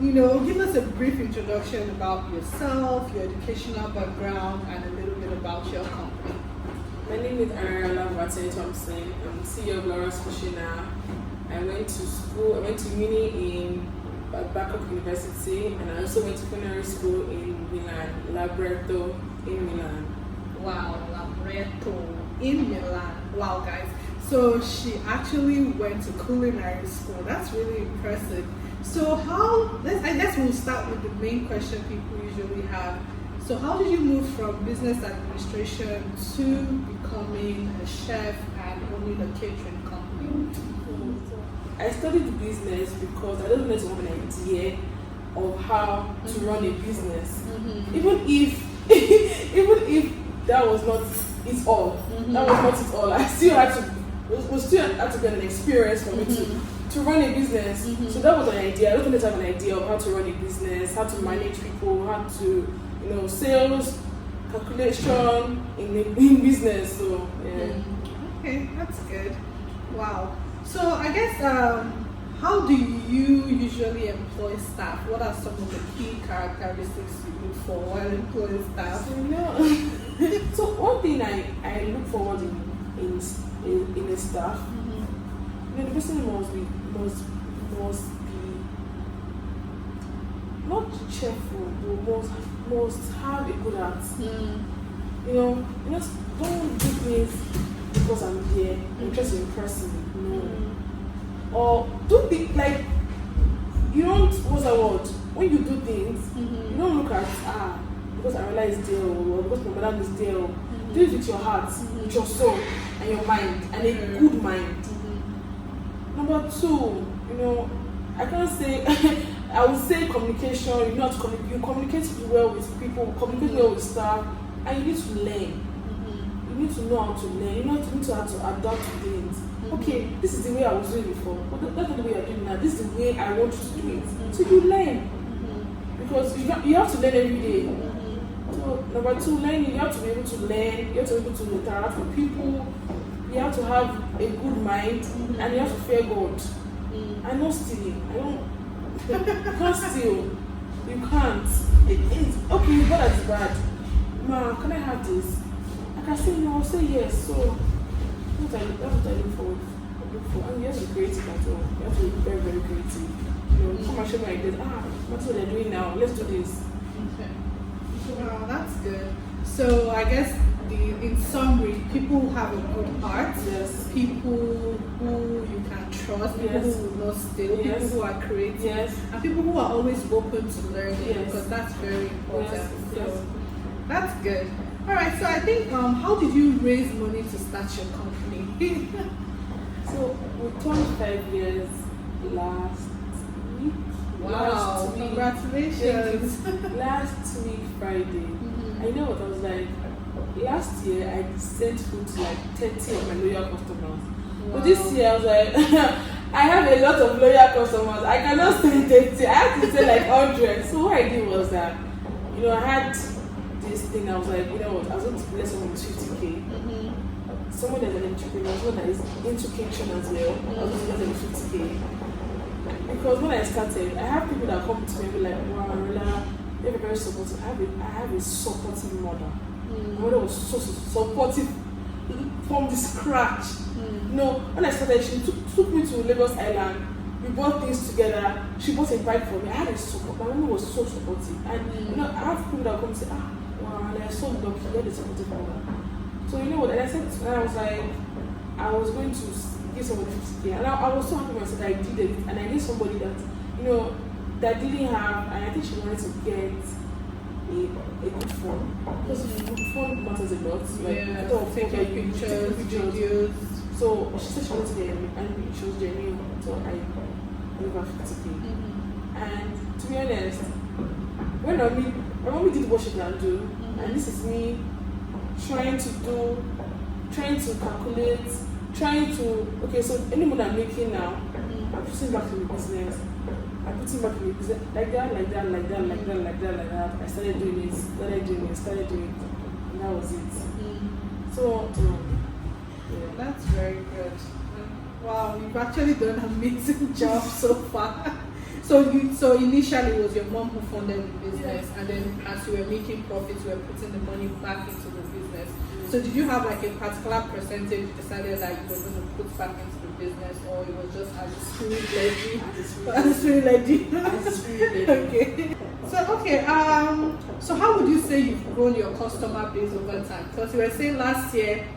give us a brief introduction about yourself, your educational background, and a little bit about your company. My name is Arinola Babatunde Thompson. I'm CEO of Lora's cucina. I went to school. I went to uni in Backup University, and I also went to culinary school in Milan, Labretto in Milan. Wow, Labretto in Milan. Wow, guys. So she actually went to culinary school. That's really impressive. So I guess we'll start with the main question people usually have. So how did you move from business administration to becoming a chef and owning a catering company? I studied business because I just wanted to have an idea of how to run a business. Even if that was not it all. That was not it all. I still had to get an experience for me to run a business. So that was an idea. I just wanted to have an idea of how to run a business, how to manage people, how to sales, calculation in business. So yeah. Okay, that's good. Wow. So I guess how do you usually employ staff? What are some of the key characteristics you look for while employing staff? So one thing I look forward in a staff, the person must be not cheerful, but must have a good heart. Just don't do things because I'm here. I'm just in person. Or do things like you don't. What's the word? When you do things, you don't look at because Arinola is there or because my madam is there. Do it with your heart, with your soul, and your mind, and a good mind. Number two, I can't say. I would say communication. You communicate well with people, communicate well with staff, and you need to learn. You need to know how to learn. You need to how to adapt to things. Okay, this is the way I was doing before, but that's not the way you're doing now. This is the way I want you to do it. So you learn, because you have to learn every day. So number two, learning. You have to be able to learn. You have to be able to interact with people. You have to have a good mind, and you have to fear God. I'm not stealing. You can't steal. You can't. Okay, it's bad as bad. Ma, can I have this? I can say no, I'll say yes. So that's what I look for. And you have to be creative as well. You have to be very, very creative. Come and show me ideas. That's what they're doing now. Let's do this. Okay. Wow, that's good. So I guess in summary, people who have a good heart, people who you can trust, people who will not steal, people who are creative, and people who are always open to learning, because that's very important. So that's good. All right, so I think how did you raise money to start your company? So we turned 5 years last week. Wow, congratulations. Last week Friday. I know what I was like. Last year I sent food to like 30 of my loyal customers. But this year I was like, I have a lot of loyal customers. I cannot say 30. I have to say like 100. So what I did was that, I had this thing. I was like, I was going to bless someone with 50K. Someone that's an entrepreneur, someone that is into kitchen as well. I was going to bless them with 50K. Because when I started, I have people that come to me and be like, wow, Arinola, they're very supportive. I have a supportive mother. My mother was so supportive from the scratch. When I started, she took me to Lagos Island. We bought things together. She bought a bike for me. I had a support. My mom was so supportive. And I have people that come and say, wow, I'm so lucky. You had a supportive mother. So what? And I said, and I was like, I was going to give somebody 50K. And I was so happy when I said I did it. And I gave somebody that, that didn't have, and I think she wanted to get a good phone. Because the phone matters a lot. Like, taking pictures, videos. So she said she wanted to get and she was genuine. So I gave her 50K. And to be honest, when my mommy did what she can do, and this is me trying to calculate, so any money I'm making now, I'm putting back in the business. Like that. I started doing it, and that was it. So, that's very good. Wow, you've actually done an amazing job so far. So So initially it was your mom who funded the business, and then as you were making profits, you were putting the money back into the business. So did you have like a particular percentage you decided that you were going to put back into the business, or it was just as a spirit led you? Okay. So how would you say you've grown your customer base over time? Because you were saying last year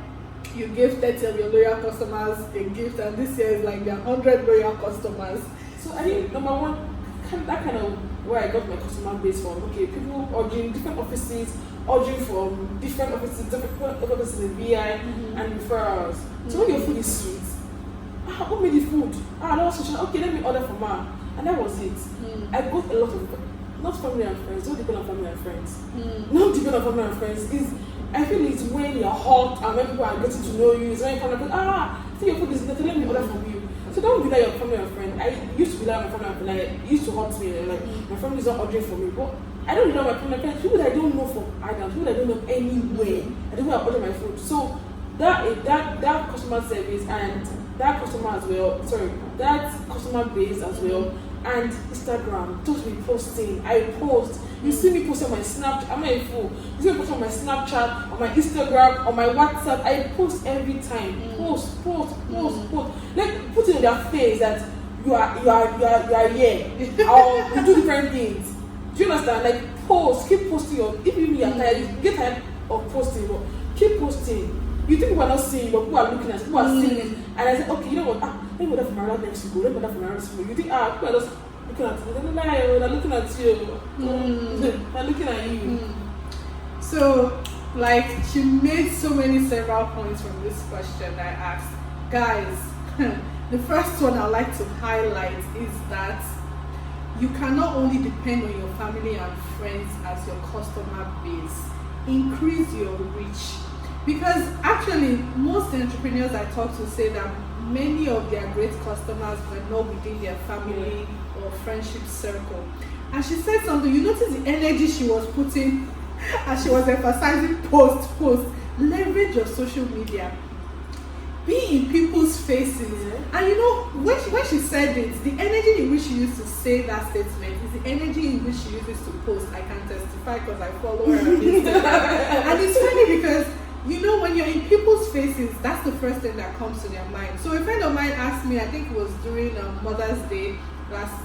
you gave 30 of your loyal customers a gift, and this year is like there are 100 loyal customers. So I think number one, that kind of where I got my customer base from. Okay, people ordering different offices, ordering from different offices in BI and referrals. So when your food is sweet, who made the food? That was social. Okay, let me order from her, and that was it. I got a lot of not family and friends. Don't depend on family and friends. Not depend on family and friends. I feel it's when you're hot and when people are getting to know you. It's when you kind of see your food is nothing. Let me order from you. So don't rely on family and friend. I used to rely on my family and friend. It used to hurt me. Like my family is not ordering for me, but I don't rely on my family and friends. People that I don't know from Ireland, people that I don't know anywhere. I don't know how to order my food. So that customer service and that customer as well. Sorry, that customer base as well. And Instagram, just me posting. I post. You see me post on my Snapchat. I'm not a fool. You see me post on my Snapchat, on my Instagram, on my WhatsApp. I post every time. Post. Like put it in their face that you are here. Or you do different things. Do you understand? Like post, keep posting. If you are tired, you get tired of posting, but keep posting. You think people are not seeing, but people are looking at. People are seeing it, and I said, okay, you know what? Let me order from around next week. Let me order from around next week. You think people are just looking at you. They're looking at you. They're looking at you. So, like, she made several points from this question I asked. Guys, the first one I'd like to highlight is that you cannot only depend on your family and friends as your customer base. Increase your reach. Because actually, most entrepreneurs I talk to say that many of their great customers were not within their family or friendship circle. And she said something, you notice the energy she was putting as she was emphasizing post. Leverage your social media. Be in people's faces. And you know, when she said it, the energy in which she used to say that statement is the energy in which she uses to post. I can testify because I follow her on Instagram. And it's funny because you know, when you're in people's faces, that's the first thing that comes to their mind. So a friend of mine asked me, I think it was during Mother's Day, I think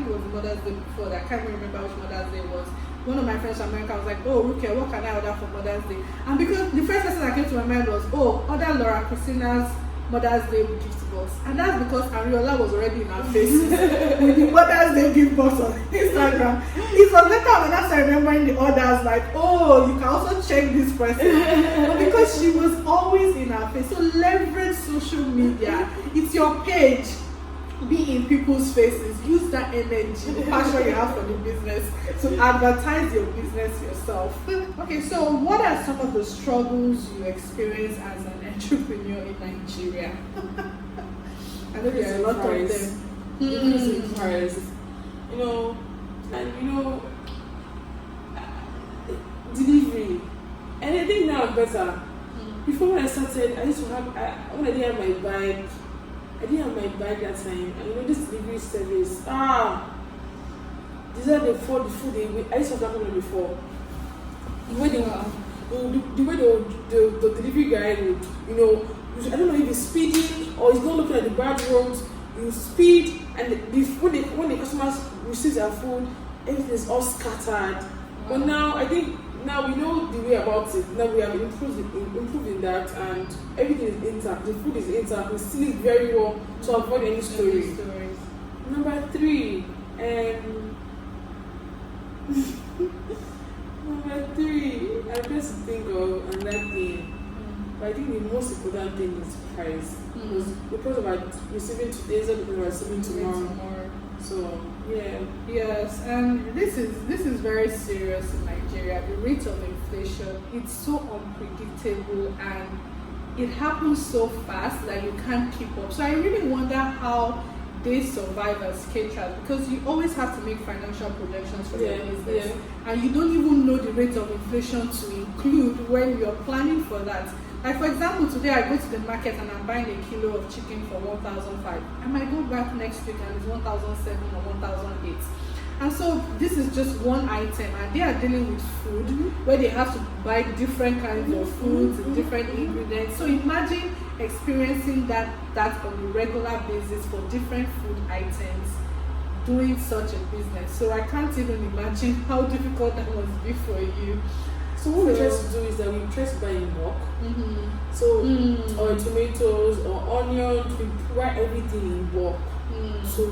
it was Mother's Day before that. I can't remember which Mother's Day it was. One of my friends from America was like, oh, Rukia, what can I order for Mother's Day? And because the first person that came to my mind was, order Lora Cucina's Mother's Day gift box. And that's because Arinola was already in our faces with the Mother's Day gift box on Instagram. It was later when I started remembering the orders, like, oh, you can also check this person. But because she was always in our face. So leverage social media. It's your page. Be in people's faces. Use that energy, the passion you have for the business to advertise your business yourself. Okay, so what are some of the struggles you experience as an entrepreneur in Nigeria? I know there are a lot of them. Price. You know, and delivery. And I think now I'm better. Before when I started, I used to have when I didn't have my bike. I didn't have my bike that time, and this delivery service. These are the food I used to have that problem before. The way the delivery guy would, I don't know if he's speeding or he's not looking at the bad roads. You speed, and when the customers receive their food, everything is all scattered. But now I think we know the way about it. Now we have improved in that, and everything is intact. The food is intact. We seal it very well to avoid any stories. Number 3, I'm just to think of another thing. But I think the most important thing is price. Because of our receiving today, so because of our receiving tomorrow. So yeah. Yes, and this is very serious in Nigeria. The rate of inflation, it's so unpredictable and it happens so fast that you can't keep up. So I really wonder how they survive as caterers, because you always have to make financial projections for your business, and you don't even know the rate of inflation to include when you're planning for that. Like for example, today I go to the market and I'm buying a kilo of chicken for 1,500. I might go back next week and it's 1,700 or 1,800. And so this is just one item, and they are dealing with food where they have to buy different kinds of foods and different ingredients. So imagine experiencing that on a regular basis for different food items, doing such a business. So I can't even imagine how difficult that must be for you. So what we try to do is that we try to buy in bulk. So or tomatoes or onions, we buy everything in bulk. So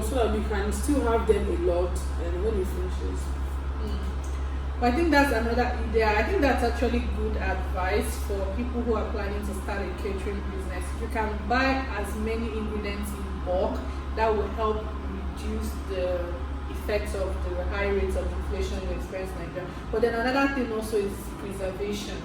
so that we can still have them a lot, and when it finishes. But I think that's another idea. I think that's actually good advice for people who are planning to start a catering business. You can buy as many ingredients in bulk, that will help reduce the effects of the high rates of inflation we experience in Nigeria. But then another thing also is preservation,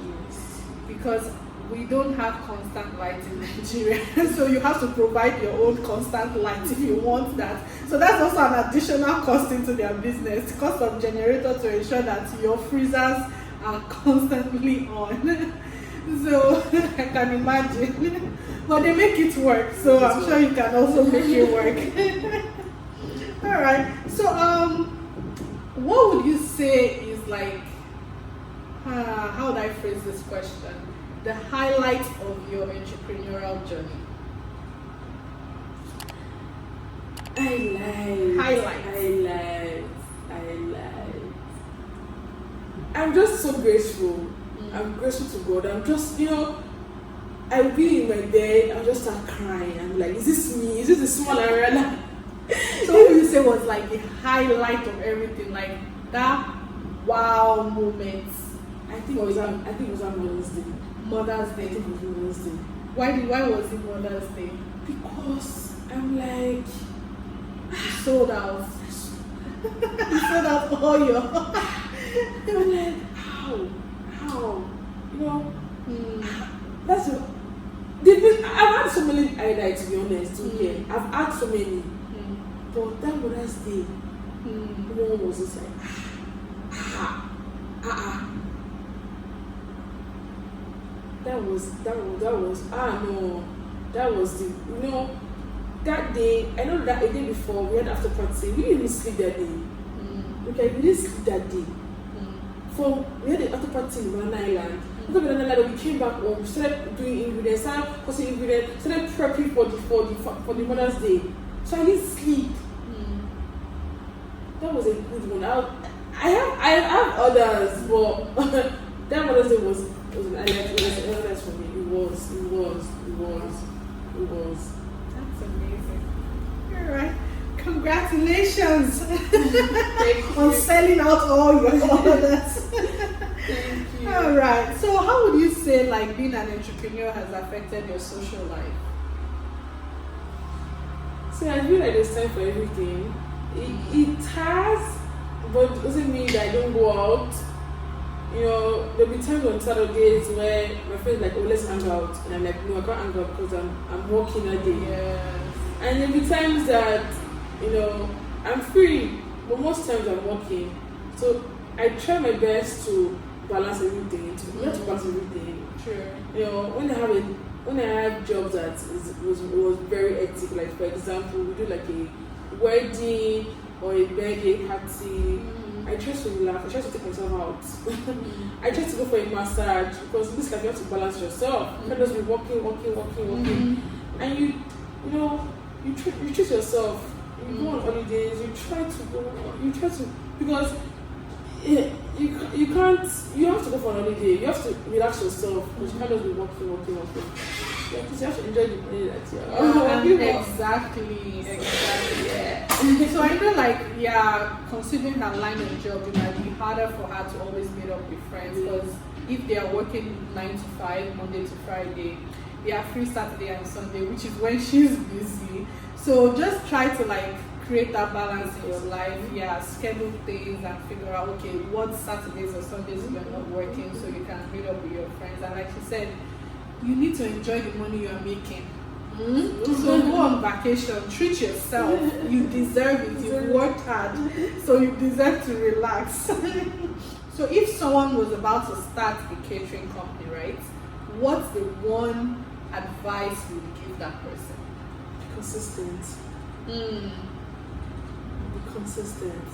because we don't have constant light in Nigeria, so you have to provide your own constant light if you want that. So that's also an additional cost into their business, cost of generator to ensure that your freezers are constantly on. So I can imagine, but they make it work. So I'm sure you can also make it work. All right. So what would you say is like? How would I phrase this question? The highlight of your entrepreneurial journey. Highlight. I'm just so grateful. I'm grateful to God. I'm just, I'll be in my bed, I'll just start crying. I'm like, is this me? Is this the small Arinola? So what would you say was like the highlight of everything? Like that wow moment? I think it was on Mother's Day. Mother's Day. I think it was Mother's Day. Why was it Mother's Day? Because I'm like, you sold out. You sold out all your. I'm like, how? That's what. I've had so many highlights, to be honest. Okay, I've had so many, but that Mother's Day, everyone was just like, That was the that day. I know that a day before we had after party. We didn't even sleep that day. Okay, we didn't sleep that day. We had the after party in Banana Island. After Banana Island, we came back home. We started doing ingredients, started cutting ingredients, started prepping for the Mother's Day. So I didn't sleep. That was a good one. I have others, but that Mother's Day was an highlight for me. It was. That's amazing. All right. Congratulations on selling out all your orders. Thank you. All right. So how would you say like being an entrepreneur has affected your social life? So I feel like there's time for everything. It has, but it doesn't mean that I don't go out. There'll be times on Saturdays where my friends are like, oh, let's hang out. And I'm like, no, I can't hang out because I'm working a day. Yes. And there'll be times that, I'm free, but most times I'm working. So I try my best to balance everything, True. When I have jobs that was very hectic, like for example, we do like a wedding or a birthday party. I try to relax. I try to take myself out. I try to go for a massage because this like you have to balance yourself. You can't just be walking, and you treat yourself. You go on holidays. You try to because you can't. You have to go for an holiday. You have to relax yourself because you can't just be walking. You have to enjoy the day that you're Exactly. Yeah. So I know considering her line of job, it might be harder for her to always meet up with friends because if they are working 9 to 5, Monday to Friday, they are free Saturday and Sunday, which is when she's busy. So just try to create that balance in your life. Schedule things and figure out, okay, what Saturdays or Sundays you're not working so you can meet up with your friends. And like she said, you need to enjoy the money you are making. So go on vacation, treat yourself. You deserve it. You've worked hard, so you deserve to relax. So if someone was about to start a catering company, right? what's the one advice you would give that person? Be consistent. Be consistent.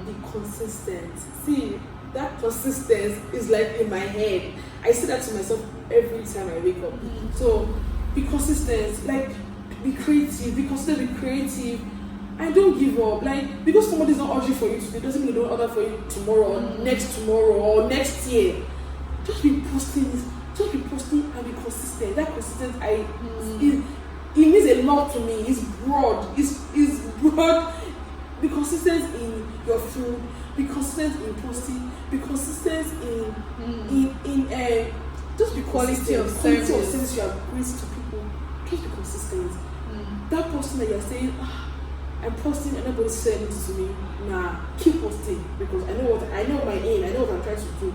Be consistent. See, that consistency is like in my head. I say that to myself every time I wake up. So be consistent. Like, be creative. Be consistent. Be creative. And don't give up. Like, because somebody's not ordering for you today doesn't mean they don't order for you tomorrow or next tomorrow or next year. Just be posting. Just be posting and be consistent. That consistent, it means a lot to me. It's broad. It's broad. Be consistent in your food. Be consistent in posting. Be consistent in just be Quality of service. service. You are great to people. Just be consistent. That person that you're saying, I'm posting and nobody said it to me. Nah, keep posting because I know my aim. I know what I'm trying to do.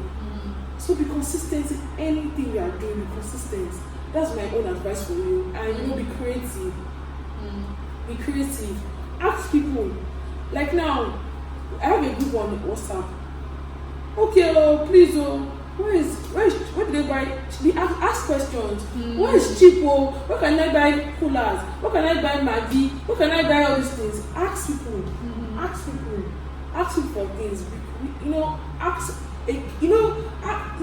So be consistent in anything you are doing. Be consistent. That's my own advice for you. And be creative. Be creative. Ask people. Like now, I have a group on WhatsApp. Okay, please, where did they buy? Ask questions. Where is cheap? Where can I buy coolers? Where can I buy Maggi? Where can I buy all these things? Ask people. Ask people. Ask people for things. Ask. You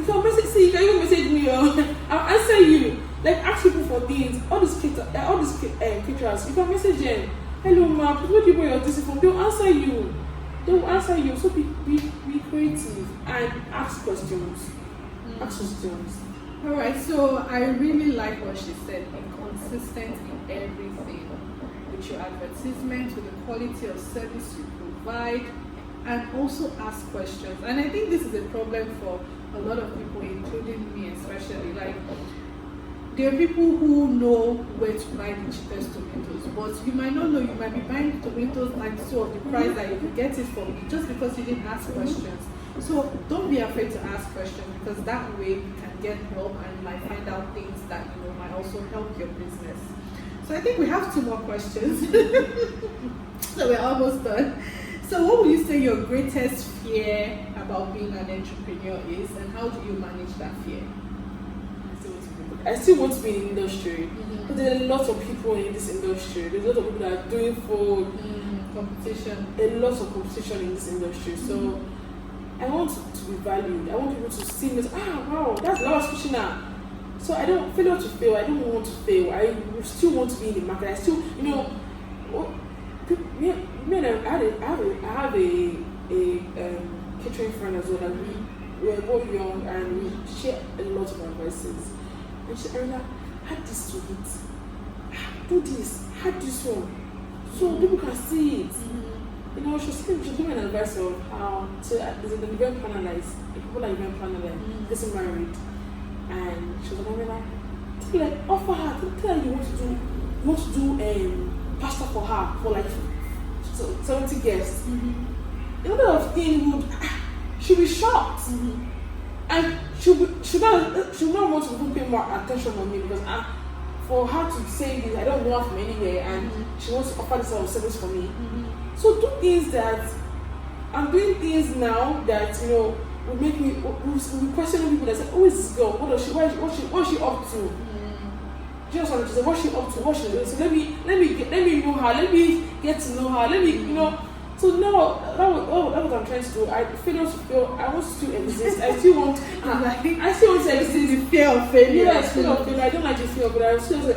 can message. See, you can even message me. I'll answer you. Like, ask people for things. All these caterers. You can message them. Hello, ma. Where do you buy your this from? They'll answer you. So be creative and ask questions. Ask questions. All right. So I really like what she said. Be consistent in everything, with your advertisement, with the quality of service you provide, and also ask questions. And I think this is a problem for a lot of people, including me especially. Like, there are people who know where to buy the cheapest tomatoes, but you might not know. You might be buying tomatoes like so of the price that you get it from just because you didn't ask questions. So don't be afraid to ask questions, because that way you can get help and you might find out things that might also help your business. So I think we have 2 more questions. So we're almost done. So what would you say your greatest fear about being an entrepreneur is, and how do you manage that fear? I still want to be in the industry, but there are lots of people in this industry. There's a lot of people that are doing food, competition. A lot of competition in this industry. So I want to be valued. I want people to see me as, wow, that's Lora's cucina. So I don't fail to fail. I don't want to fail. I still want to be in the market. I still, me and I have a catering friend as well. That we are both young and we share a lot of advices. And she said, Arinola, add this to it. Do this. Add this one. So people can see it. She's giving an advice of how. So there's an event planner that is a popular event planner that is married, and she was like, offer her. Tell her you want to do pasta for her for like 70 guests. A lot of things she'll be shocked. And she not want to pay more attention on me, because for her to say this, I don't know her from anywhere, and she wants to offer this sort of service for me. So do things that I'm doing things now that will make me will question people that say, "Oh, is this girl? What's she up to?" Just want to say, "What's she up to? What's she doing?" So let me know her. Let me get to know her. Let me So now, that's what I'm trying to do. I fail to fail. I want to still exist. I still want to exist. The fear of failure. Yes, fear of failure. I don't like the fear, but I still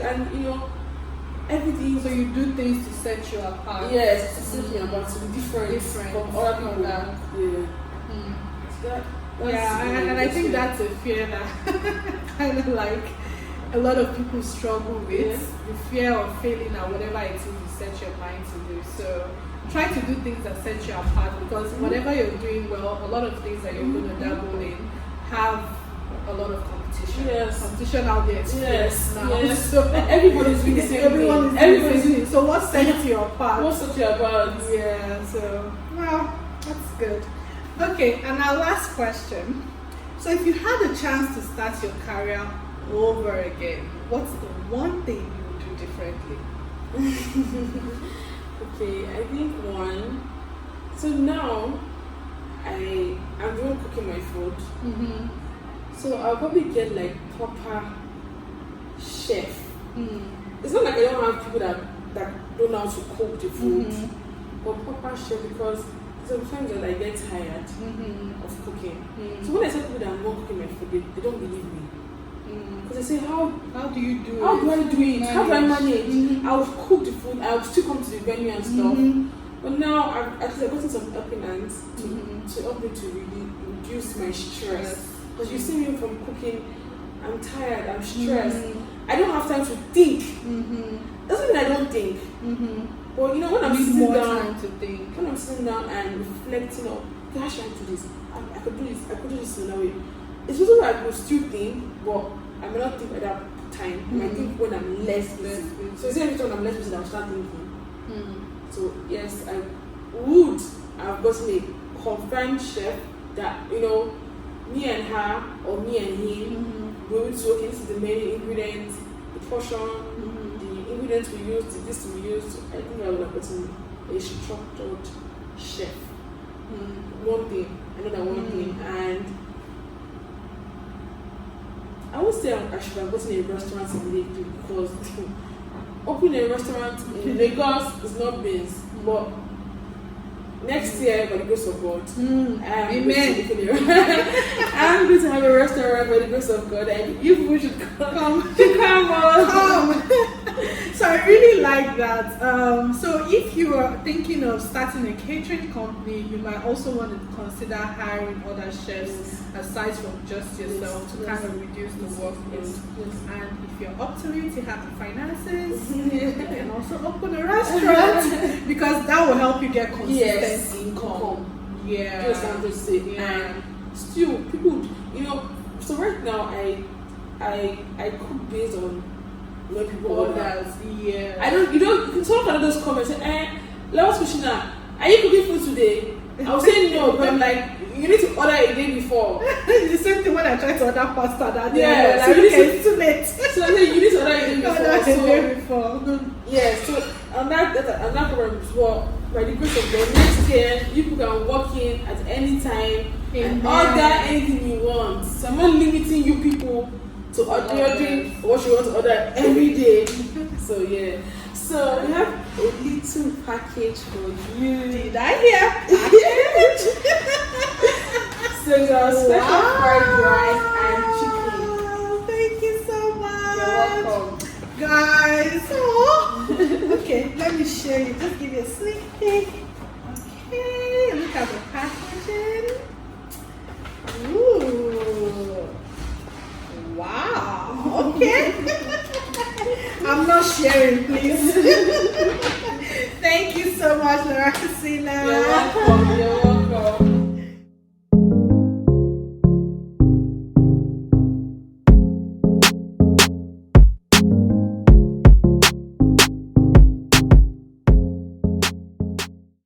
everything. So you do things to set you apart. Yes, to set me apart, to be different from other people. And I think that's a fear that kind of like a lot of people struggle with. The fear of failing at whatever it is you set your mind to do. So try to do things that set you apart, because whatever you're doing well, a lot of things that you're going to dabble in have a lot of competition. Competition out there. Now. So everybody's doing the same thing. Everybody's doing it. So what sets you apart? What sets you apart? Yeah. So that's good. Okay, and our last question. So if you had a chance to start your career over again, what's the one thing you would do differently? Okay, I think one. So now I'm doing cooking my food. So I'll probably get like proper chef. It's not like I don't have people that don't know how to cook the food, but proper chef, because sometimes I get tired of cooking. So when I tell people that I'm not cooking my food, they don't believe me. Because I say, how do you do how it? do I do it? How do I manage? I will cook the food, I will still come to the venue and stuff. But now I've gotten some helping hands to help me to really reduce my stress. Because you see me from cooking, I'm tired, I'm stressed. I don't have time to think. Doesn't mean I don't think. But you know, when I'm sitting down to think. When I'm sitting down and reflecting on, how should I do this? I could do this. I could do this in a way. It's also where I could still think, but I may not think at that time. I might think when I'm less busy. So you see, every time I'm less busy, I'll start thinking. So yes, I would have gotten a confirmed chef that, you know, me and her or me and him, we will to okay, this is the main ingredients, the portion, the ingredients we use, this we use. I think I would have gotten a structured chef. One thing, another one thing, and I would say I should have gotten a restaurant immediately, because opening a restaurant in Lagos is not beans, but next year, by the grace of God, I'm going to have a restaurant by the grace of God, and you people should come. So I really like that. So if you are thinking of starting a catering company, you might also want to consider hiring other chefs aside from just yourself to kind of reduce the workload. And if you're up to it, you have the finances, you can also open a restaurant because that will help you get consistent income. Yeah. Yes, I'm just saying. And still, people, you know, so right now I cook based on what people order. Yeah. You can talk about those comments and say, Laura's cucina, are you cooking food today? I'll say no, but I'm like, you need to order a day before. It's the same thing when I tried to order pasta that day. Yeah, so it's too late. So I say you need to order a day before. Yeah, so on that program as well, by the grace of God, next year you can walk in at any time and order anything you want. So I'm not limiting you people to ordering what you want to order every day. So yeah. So we have a little package for you. Did I hear package? So you got special fried rice and chicken. Thank you so much. You're welcome. Guys. Okay, let me show you. Just give you a sneak peek. Okay, look at the packaging. Ooh. Wow. Okay. I'm not sharing, please. Thank you so much, Laura Cucina. You're welcome.